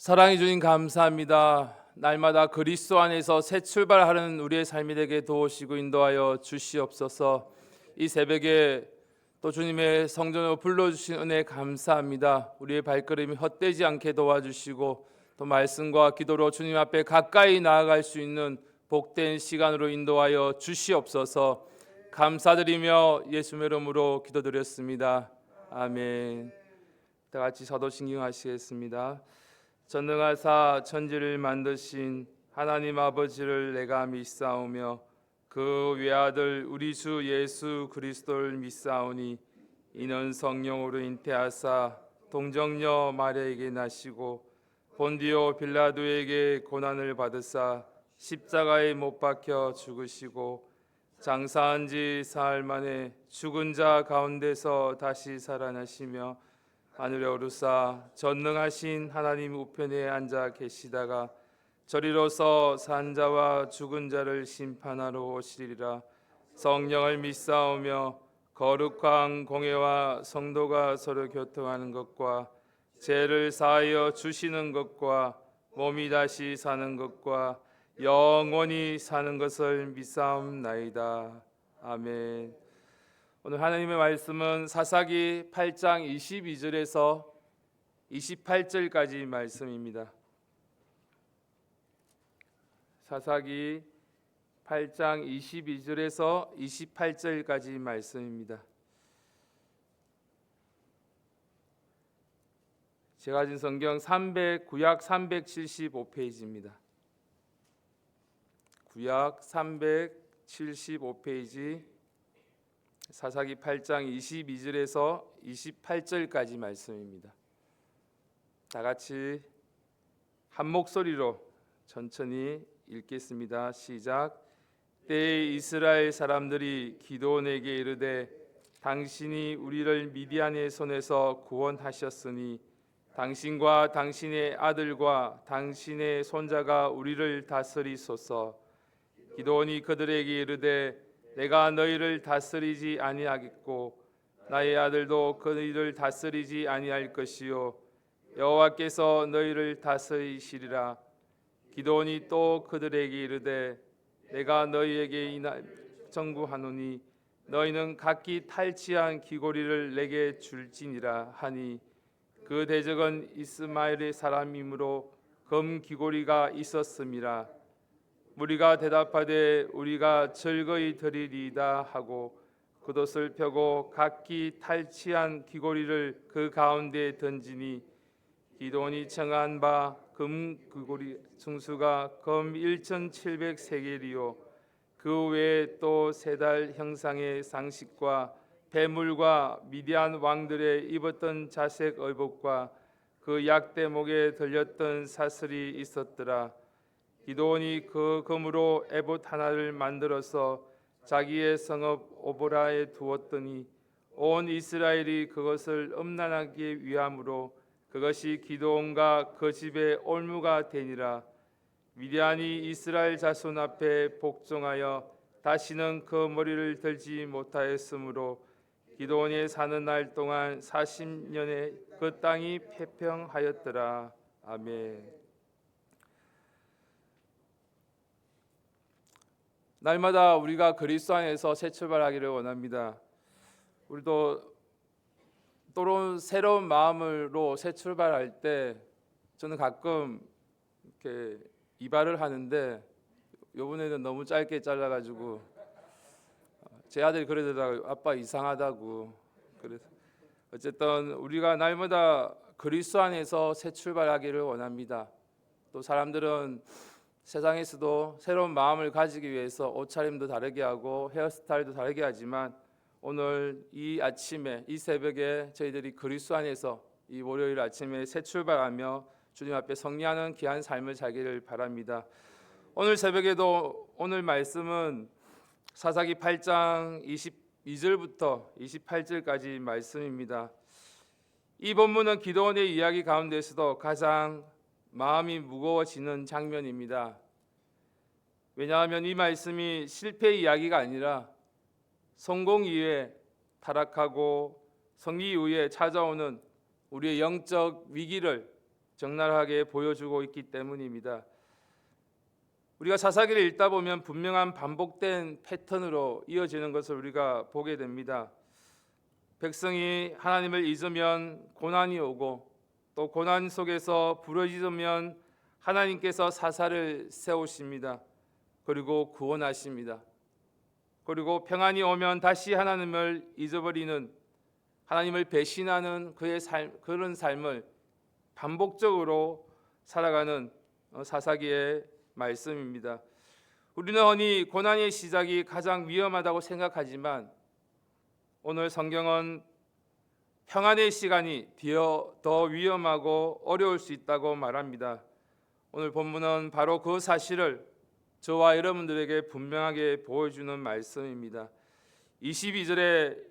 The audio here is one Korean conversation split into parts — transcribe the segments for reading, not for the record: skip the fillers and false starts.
사랑해 주님 감사합니다. 날마다 그리스도 안에서 새 출발하는 우리의 삶이 되게 도우시고 인도하여 주시옵소서. 이 새벽에 또 주님의 성전으로 불러주신 은혜 감사합니다. 우리의 발걸음이 헛되지 않게 도와주시고 또 말씀과 기도로 주님 앞에 가까이 나아갈 수 있는 복된 시간으로 인도하여 주시옵소서. 감사드리며 예수의 이름으로 기도드렸습니다. 아멘. 다 같이 사도신경하시겠습니다. 전능하사 천지를 만드신 하나님 아버지를 내가 믿사오며 그 외아들 우리 주 예수 그리스도를 믿사오니 이는 성령으로 잉태하사 동정녀 마리아에게 나시고 본디오 빌라도에게 고난을 받으사 십자가에 못 박혀 죽으시고 장사한 지 사흘 만에 죽은 자 가운데서 다시 살아나시며 하늘에 오르사 전능하신 하나님 우편에 앉아 계시다가 저리로서 산 자와 죽은 자를 심판하러 오시리라. 성령을 믿사오며 거룩한 공회와 성도가 서로 교통하는 것과 죄를 사하여 주시는 것과 몸이 다시 사는 것과 영원히 사는 것을 믿사옵나이다. 아멘. 오늘 하나님의 말씀은 사사기 8장 22절에서 28절까지 말씀입니다. 사사기 8장 22절에서 28절까지 말씀입니다. 제가 가진 성경 구약 375페이지입니다. 구약 375페이지 사사기 8장 22절에서 28절까지 말씀입니다. 다 같이 한 목소리로 천천히 읽겠습니다. 시작. 때에 이스라엘 사람들이 기드온에게 이르되 당신이 우리를 미디안의 손에서 구원하셨으니 당신과 당신의 아들과 당신의 손자가 우리를 다스리소서. 기드온이 그들에게 이르되 내가 너희를 다스리지 아니하겠고 나의 아들도 너희를 다스리지 아니할 것이요 여호와께서 너희를 다스리시리라. 기드온이 또 그들에게 이르되 내가 너희에게 이날 청구하노니 너희는 각기 탈취한 귀고리를 내게 줄지니라 하니 그 대적은 이스마엘의 사람이므로 금 귀고리가 있었음이라. 무리가 대답하되 우리가 즐거이 드리리이다 하고 겉옷을 펴고 각기 탈취한 귀고리를 그 가운데에 던지니 기드온이 청한 바 금 귀고리 승수가 금 1700세겔이요 그 외에 또 세 달 형상의 상식과 배물과 미디안 왕들의 입었던 자색 의복과 그 약대목에 들렸던 사슬이 있었더라. 기드온이 그 금으로 에봇 하나를 만들어서 자기의 성읍 오보라에 두었더니 온 이스라엘이 그것을 음란하기 위함으로 그것이 기드온과 그 집의 올무가 되니라. 미디안이 이스라엘 자손 앞에 복종하여 다시는 그 머리를 들지 못하였으므로 기드온이 사는 날 동안 40년에 그 땅이 패평하였더라. 아멘. 날마다 우리가 그리스도 안에서 새 출발하기를 원합니다. 우리도 또는 새로운 마음으로 새 출발할 때 저는 가끔 이렇게 이발을 하는데 이번에는 너무 짧게 잘라가지고 제 아들이 그러더라고요. 아빠 이상하다고. 그래서 어쨌든 우리가 날마다 그리스도 안에서 새 출발하기를 원합니다. 또 사람들은 세상에서도 새로운 마음을 가지기 위해서 옷차림도 다르게 하고 헤어스타일도 다르게 하지만 오늘 이 아침에 이 새벽에 저희들이 그리스도 안에서 이 월요일 아침에 새 출발하며 주님 앞에 승리하는 귀한 삶을 살기를 바랍니다. 오늘 새벽에도 오늘 말씀은 사사기 8장 22절부터 28절까지 말씀입니다. 이 본문은 기드온의 이야기 가운데서도 가장 마음이 무거워지는 장면입니다. 왜냐하면 이 말씀이 실패 이야기가 아니라 성공 이후에 타락하고 승리 이후에 찾아오는 우리의 영적 위기를 적나라하게 보여주고 있기 때문입니다. 우리가 사사기를 읽다 보면 분명한 반복된 패턴으로 이어지는 것을 우리가 보게 됩니다. 백성이 하나님을 잊으면 고난이 오고, 또 고난 속에서 부르짖으면 하나님께서 사사를 세우십니다. 그리고 구원하십니다. 그리고 평안이 오면 다시 하나님을 잊어버리는, 하나님을 배신하는 그런 삶을 반복적으로 살아가는 사사기의 말씀입니다. 우리는 흔히 고난의 시작이 가장 위험하다고 생각하지만 오늘 성경은 평안의 시간이 더 위험하고 어려울 수 있다고 말합니다. 오늘 본문은 바로 그 사실을 저와 여러분들에게 분명하게 보여주는 말씀입니다. 22절에,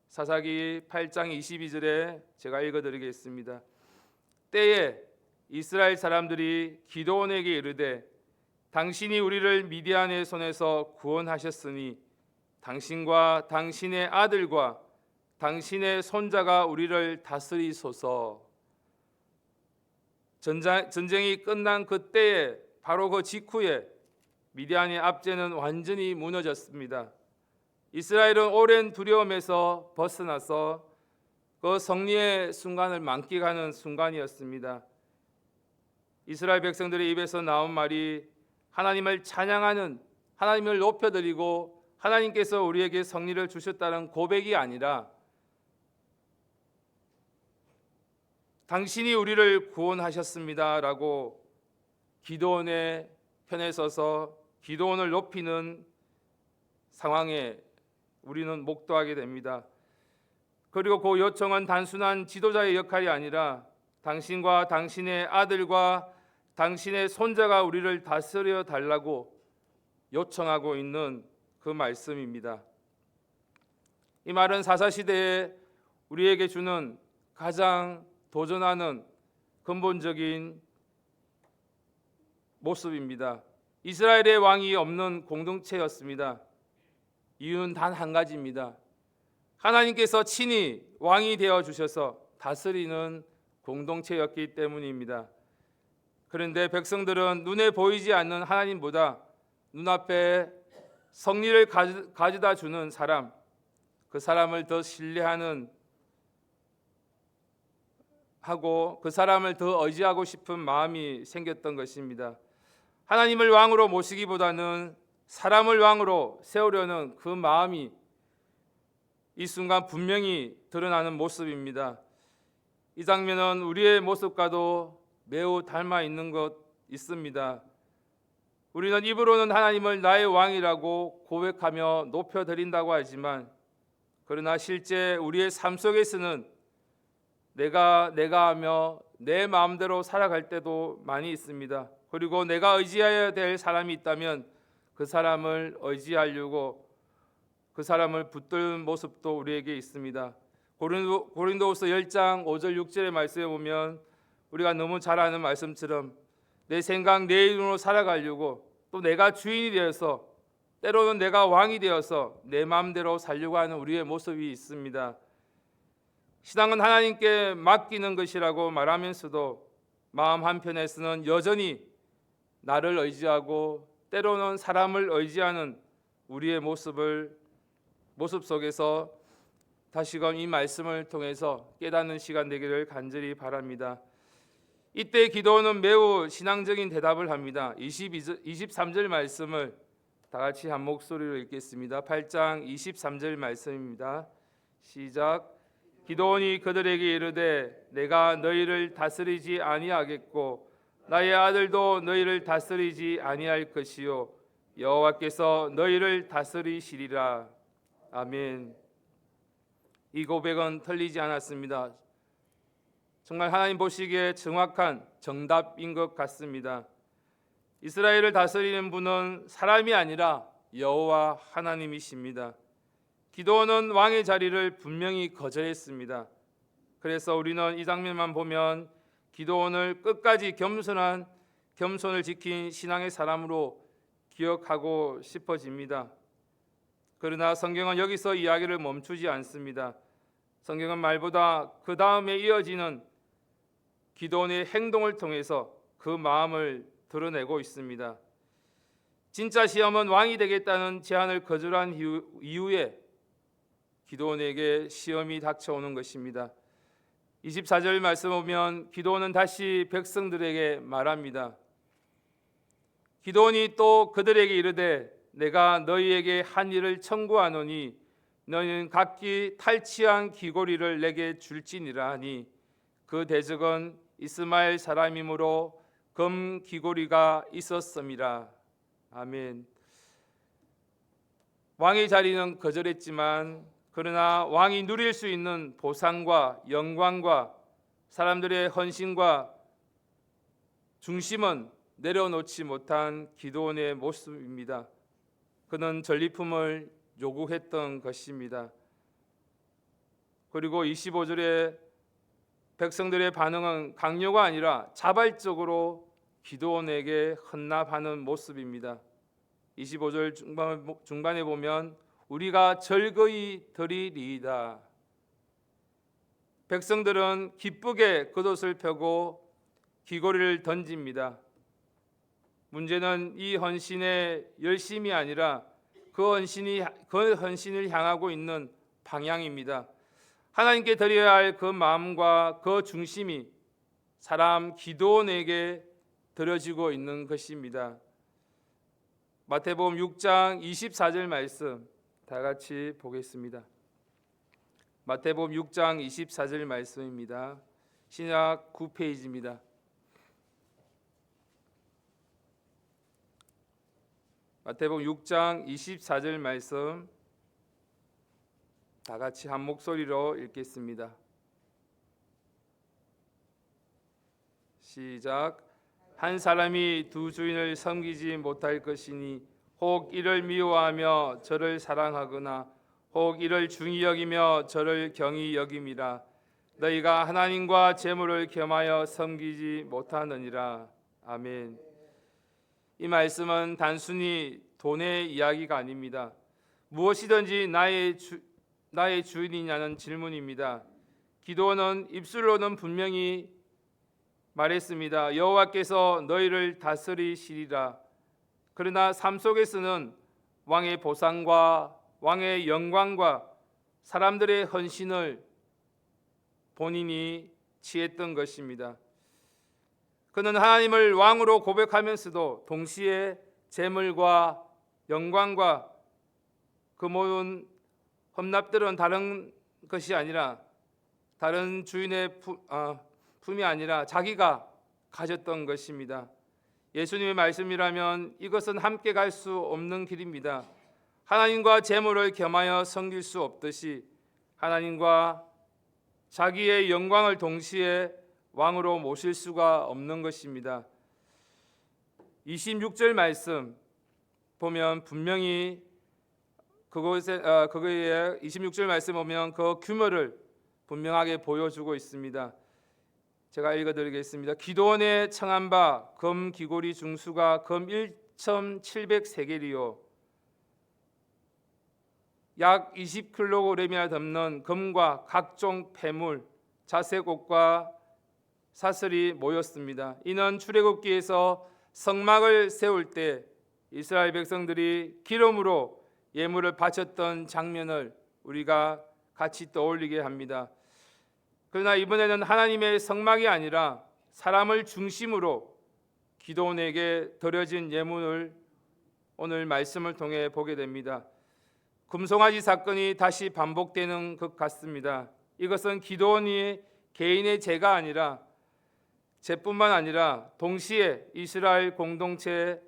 사사기 8장 22절에 제가 읽어드리겠습니다. 때에 이스라엘 사람들이 기드온에게 이르되 당신이 우리를 미디안의 손에서 구원하셨으니 당신과 당신의 아들과 당신의 손자가 우리를 다스리소서. 전쟁이 끝난 그때에, 바로 그 직후에 미디안의 압제는 완전히 무너졌습니다. 이스라엘은 오랜 두려움에서 벗어나서 그 승리의 순간을 만끽하는 순간이었습니다. 이스라엘 백성들의 입에서 나온 말이 하나님을 찬양하는, 하나님을 높여드리고 하나님께서 우리에게 승리를 주셨다는 고백이 아니라 당신이 우리를 구원하셨습니다라고 기드온의 편에 서서 기드온을 높이는 상황에 우리는 목도하게 됩니다. 그리고 그 요청은 단순한 지도자의 역할이 아니라 당신과 당신의 아들과 당신의 손자가 우리를 다스려 달라고 요청하고 있는 그 말씀입니다. 이 말은 사사시대에 우리에게 주는 가장 도전하는 근본적인 모습입니다. 이스라엘의 왕이 없는 공동체였습니다. 이유는 단 한 가지입니다. 하나님께서 친히 왕이 되어 주셔서 다스리는 공동체였기 때문입니다. 그런데 백성들은 눈에 보이지 않는 하나님보다 눈앞에 승리를 가져다 주는 사람, 그 사람을 더 신뢰하는 하고 그 사람을 더 의지하고 싶은 마음이 생겼던 것입니다. 하나님을 왕으로 모시기보다는 사람을 왕으로 세우려는 그 마음이 이 순간 분명히 드러나는 모습입니다. 이 장면은 우리의 모습과도 매우 닮아 있는 것 있습니다. 우리는 입으로는 하나님을 나의 왕이라고 고백하며 높여드린다고 하지만, 그러나 실제 우리의 삶 속에서는 내가 하며 내 마음대로 살아갈 때도 많이 있습니다. 그리고 내가 의지해야 될 사람이 있다면 그 사람을 의지하려고 그 사람을 붙드는 모습도 우리에게 있습니다. 고린도후서 10장 5절 6절의 말씀에 보면 우리가 너무 잘 아는 말씀처럼 내 생각 내 이름으로 살아가려고, 또 내가 주인이 되어서, 때로는 내가 왕이 되어서 내 마음대로 살려고 하는 우리의 모습이 있습니다. 신앙은 하나님께 맡기는 것이라고 말하면서도 마음 한편에서는 여전히 나를 의지하고 때로는 사람을 의지하는 우리의 모습 속에서 다시금 이 말씀을 통해서 깨닫는 시간 되기를 간절히 바랍니다. 이때 기도는 매우 신앙적인 대답을 합니다. 23절 말씀을 다 같이 한 목소리로 읽겠습니다. 8장 23절 말씀입니다. 시작. 기도원이 그들에게 이르되 내가 너희를 다스리지 아니하겠고 나의 아들도 너희를 다스리지 아니할 것이요 여호와께서 너희를 다스리시리라. 아멘. 이 고백은 틀리지 않았습니다. 정말 하나님 보시기에 정확한 정답인 것 같습니다. 이스라엘을 다스리는 분은 사람이 아니라 여호와 하나님이십니다. 기드온은 왕의 자리를 분명히 거절했습니다. 그래서 우리는 이 장면만 보면 기드온을 끝까지 겸손을 지킨 신앙의 사람으로 기억하고 싶어집니다. 그러나 성경은 여기서 이야기를 멈추지 않습니다. 성경은 말보다 그 다음에 이어지는 기도원의 행동을 통해서 그 마음을 드러내고 있습니다. 진짜 시험은 왕이 되겠다는 제안을 거절한 이후에 기도원에게 시험이 닥쳐오는 것입니다. 24절 말씀 보면 기도원은 다시 백성들에게 말합니다. 기도원이 또 그들에게 이르되 내가 너희에게 한 일을 청구하노니 너희는 각기 탈취한 귀고리를 내게 줄지니라 하니 그 대적은 이스마엘 사람이므로 금 귀고리가 있었음이라. 아멘. 왕의 자리는 거절했지만 그러나 왕이 누릴 수 있는 보상과 영광과 사람들의 헌신과 중심은 내려놓지 못한 기도원의 모습입니다. 그는 전리품을 요구했던 것입니다. 그리고 25절에 백성들의 반응은 강요가 아니라 자발적으로 기도원에게 헌납하는 모습입니다. 25절 중반에 보면 우리가 절거히 드리리이다. 백성들은 기쁘게 겉옷을 펴고 귀고리를 던집니다. 문제는 이 헌신의 열심이 아니라 그 헌신을 향하고 있는 방향입니다. 하나님께 드려야 할 그 마음과 그 중심이 사람 기도원에게 드려지고 있는 것입니다. 마태복음 6장 24절 말씀 다 같이 보겠습니다. 마태복음 6장 24절 말씀입니다. 신약 9페이지입니다. 마태복음 6장 24절 말씀 다 같이 한 목소리로 읽겠습니다. 시작. 한 사람이 두 주인을 섬기지 못할 것이니 혹 이를 미워하며 저를 사랑하거나 혹 이를 중히 여기며 저를 경히 여김이라. 너희가 하나님과 재물을 겸하여 섬기지 못하느니라. 아멘. 이 말씀은 단순히 돈의 이야기가 아닙니다. 무엇이든지 나의 주인이냐는 질문입니다. 기도원은 입술로는 분명히 말했습니다. 여호와께서 너희를 다스리시리라. 그러나 삶 속에서는 왕의 보상과 왕의 영광과 사람들의 헌신을 본인이 취했던 것입니다. 그는 하나님을 왕으로 고백하면서도 동시에 재물과 영광과 그 모든 헌납들은 다른 것이 아니라 다른 주인의 품이 아니라 자기가 가졌던 것입니다. 예수님의 말씀이라면 이것은 함께 갈 수 없는 길입니다. 하나님과 재물을 겸하여 섬길 수 없듯이 하나님과 자기의 영광을 동시에 왕으로 모실 수가 없는 것입니다. 26절 말씀 보면 분명히 그거에 26절 말씀 보면 그 규모를 분명하게 보여주고 있습니다. 제가 읽어드리겠습니다. 기도원에 청한 바 금 귀고리 중수가 금 1,700세겔이요 약 20kg이나 넘는 금과 각종 폐물, 자색옷과 사슬이 모였습니다. 이는 출애굽기에서 성막을 세울 때 이스라엘 백성들이 기름으로 예물을 바쳤던 장면을 우리가 같이 떠올리게 합니다. 그러나 이번에는 하나님의 성막이 아니라 사람을 중심으로 기도원에게 드려진 예물을 오늘 말씀을 통해 보게 됩니다. 금송아지 사건이 다시 반복되는 것 같습니다. 이것은 기도원이 개인의 죄가 아니라 죄뿐만 아니라 동시에 이스라엘 공동체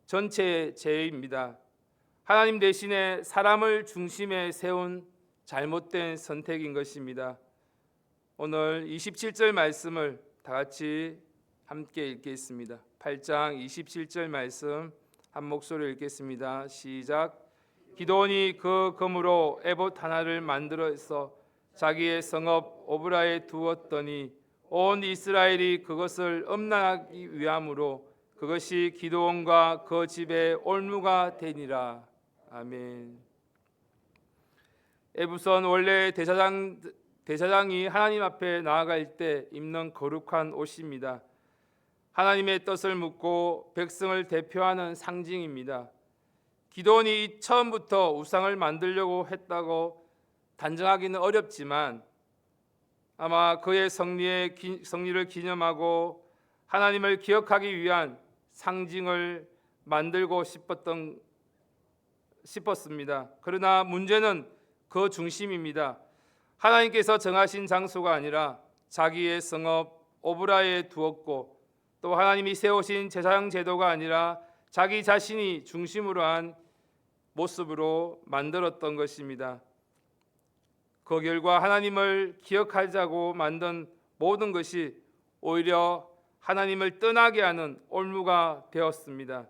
전체의 죄입니다. 하나님 대신에 사람을 중심에 세운 잘못된 선택인 것입니다. 오늘 27절 말씀을 다 같이 함께 읽겠습니다. 8장 27절 말씀 한 목소리로 읽겠습니다. 시작. 기도원이 그 금으로 에봇 하나를 만들어서 자기의 성읍 오브라에 두었더니 온 이스라엘이 그것을 음란하기 위함으로 그것이 기도원과 그 집의 올무가 되니라. 아멘. 에봇은 원래 대제사장이 하나님 앞에 나아갈 때 입는 거룩한 옷입니다. 하나님의 뜻을 묻고 백성을 대표하는 상징입니다. 기도원이 처음부터 우상을 만들려고 했다고 단정하기는 어렵지만 아마 그의 성리를 기념하고 하나님을 기억하기 위한 상징을 만들고 싶었습니다. 그러나 문제는 그 중심입니다. 하나님께서 정하신 장소가 아니라 자기의 성읍 오브라에 두었고, 또 하나님이 세우신 제사장 제도가 아니라 자기 자신이 중심으로 한 모습으로 만들었던 것입니다. 그 결과 하나님을 기억하자고 만든 모든 것이 오히려 하나님을 떠나게 하는 올무가 되었습니다.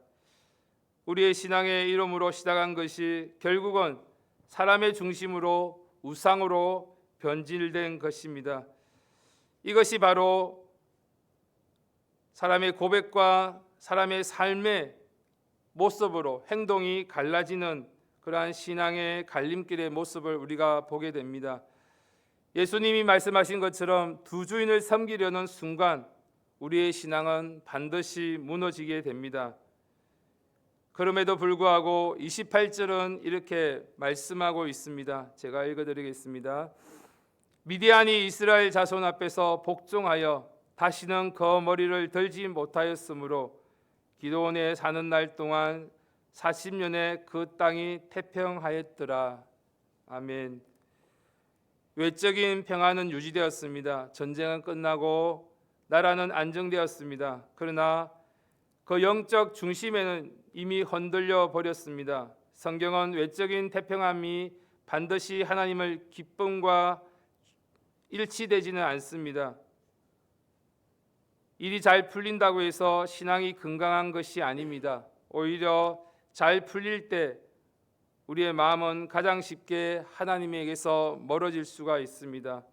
우리의 신앙의 이름으로 시작한 것이 결국은 사람의 중심으로 우상으로 변질된 것입니다. 이것이 바로 사람의 고백과 사람의 삶의 모습으로 행동이 갈라지는 그러한 신앙의 갈림길의 모습을 우리가 보게 됩니다. 예수님이 말씀하신 것처럼 두 주인을 섬기려는 순간 우리의 신앙은 반드시 무너지게 됩니다. 그럼에도 불구하고 28절은 이렇게 말씀하고 있습니다. 제가 읽어드리겠습니다. 미디안이 이스라엘 자손 앞에서 복종하여 다시는 그 머리를 들지 못하였으므로 기드온에 사는 날 동안 40년에 그 땅이 태평하였더라. 아멘. 외적인 평화는 유지되었습니다. 전쟁은 끝나고 나라는 안정되었습니다. 그러나 그 영적 중심에는 이미 흔들려 버렸습니다. 성경은 외적인 태평함이 반드시 하나님을 기쁨과 일치되지는 않습니다. 일이 잘 풀린다고 해서 신앙이 건강한 것이 아닙니다. 오히려 잘 풀릴 때 우리의 마음은 가장 쉽게 하나님에게서 멀어질 수가 있습니다.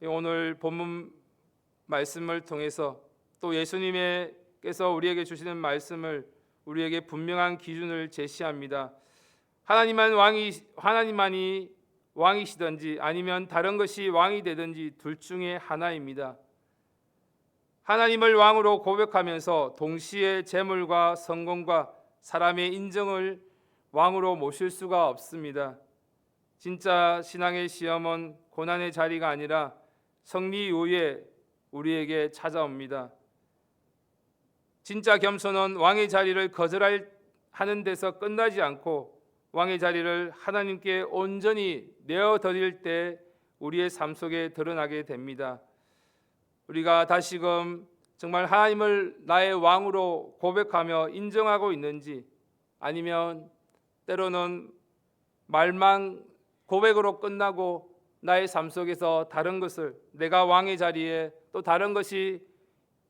오늘 본문 말씀을 통해서 또 예수님께서 우리에게 주시는 말씀을 우리에게 분명한 기준을 제시합니다. 하나님만이 왕이시든지 아니면 다른 것이 왕이 되든지 둘 중에 하나입니다. 하나님을 왕으로 고백하면서 동시에 재물과 성공과 사람의 인정을 왕으로 모실 수가 없습니다. 진짜 신앙의 시험은 고난의 자리가 아니라 승리 이후에 우리에게 찾아옵니다. 진짜 겸손은 왕의 자리를 거절하는 데서 끝나지 않고 왕의 자리를 하나님께 온전히 내어드릴 때 우리의 삶 속에 드러나게 됩니다. 우리가 다시금 정말 하나님을 나의 왕으로 고백하며 인정하고 있는지, 아니면 때로는 말만 고백으로 끝나고 나의 삶 속에서 다른 것을, 내가 왕의 자리에 또 다른 것이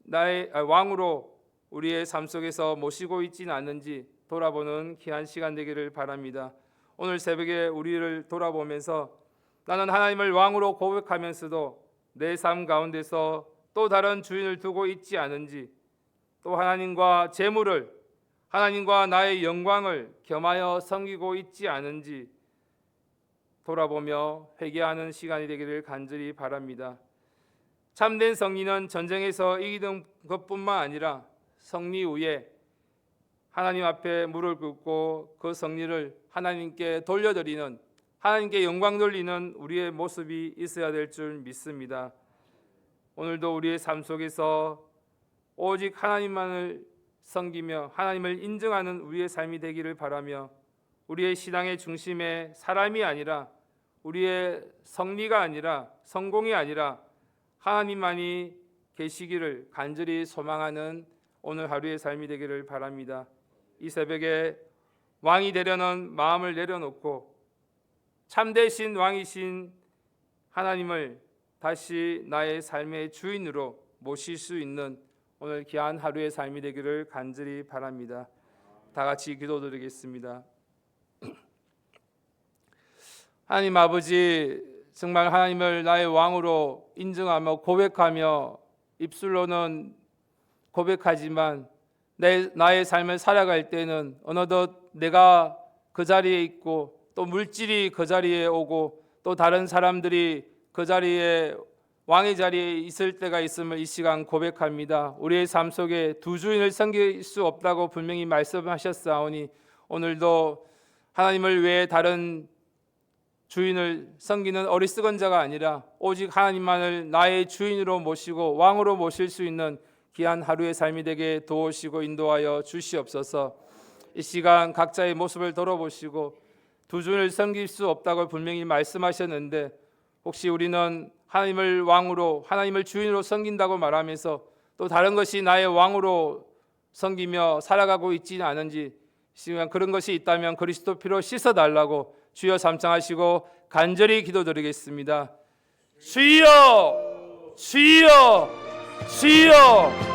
나의 왕으로 우리의 삶 속에서 모시고 있지는 않는지 돌아보는 귀한 시간 되기를 바랍니다. 오늘 새벽에 우리를 돌아보면서 나는 하나님을 왕으로 고백하면서도 내 삶 가운데서 또 다른 주인을 두고 있지 않은지, 또 하나님과 재물을, 하나님과 나의 영광을 겸하여 섬기고 있지 않은지 돌아보며 회개하는 시간이 되기를 간절히 바랍니다. 참된 승리는 전쟁에서 이기는 것뿐만 아니라 승리 후에 하나님 앞에 무릎 꿇고 그 승리를 하나님께 돌려드리는, 하나님께 영광 돌리는 우리의 모습이 있어야 될 줄 믿습니다. 오늘도 우리의 삶 속에서 오직 하나님만을 섬기며 하나님을 인정하는 우리의 삶이 되기를 바라며, 우리의 신앙의 중심에 사람이 아니라, 우리의 승리가 아니라, 성공이 아니라 하나님만이 계시기를 간절히 소망하는 오늘 하루의 삶이 되기를 바랍니다. 이 새벽에 왕이 되려는 마음을 내려놓고 참되신 왕이신 하나님을 다시 나의 삶의 주인으로 모실 수 있는 오늘 귀한 하루의 삶이 되기를 간절히 바랍니다. 다 같이 기도드리겠습니다. 하나님 아버지, 정말 하나님을 나의 왕으로 인정하며 고백하며 입술로는 고백하지만 나의 삶을 살아갈 때는 어느덧 내가 그 자리에 있고 또 물질이 그 자리에 오고 또 다른 사람들이 그 자리에 왕의 자리에 있을 때가 있음을 이 시간 고백합니다. 우리의 삶 속에 두 주인을 섬길 수 없다고 분명히 말씀하셨사오니 오늘도 하나님을 외에 다른 주인을 섬기는 어리석은 자가 아니라 오직 하나님만을 나의 주인으로 모시고 왕으로 모실 수 있는 귀한 하루의 삶이 되게 도우시고 인도하여 주시옵소서. 이 시간 각자의 모습을 돌아보시고 두 주인을 섬길 수 없다고 분명히 말씀하셨는데 혹시 우리는 하나님을 왕으로 하나님을 주인으로 섬긴다고 말하면서 또 다른 것이 나의 왕으로 섬기며 살아가고 있지는 않은지 시간 그런 것이 있다면 그리스도 피로 씻어달라고 주여 삼창하시고 간절히 기도드리겠습니다. 주여 주여 주여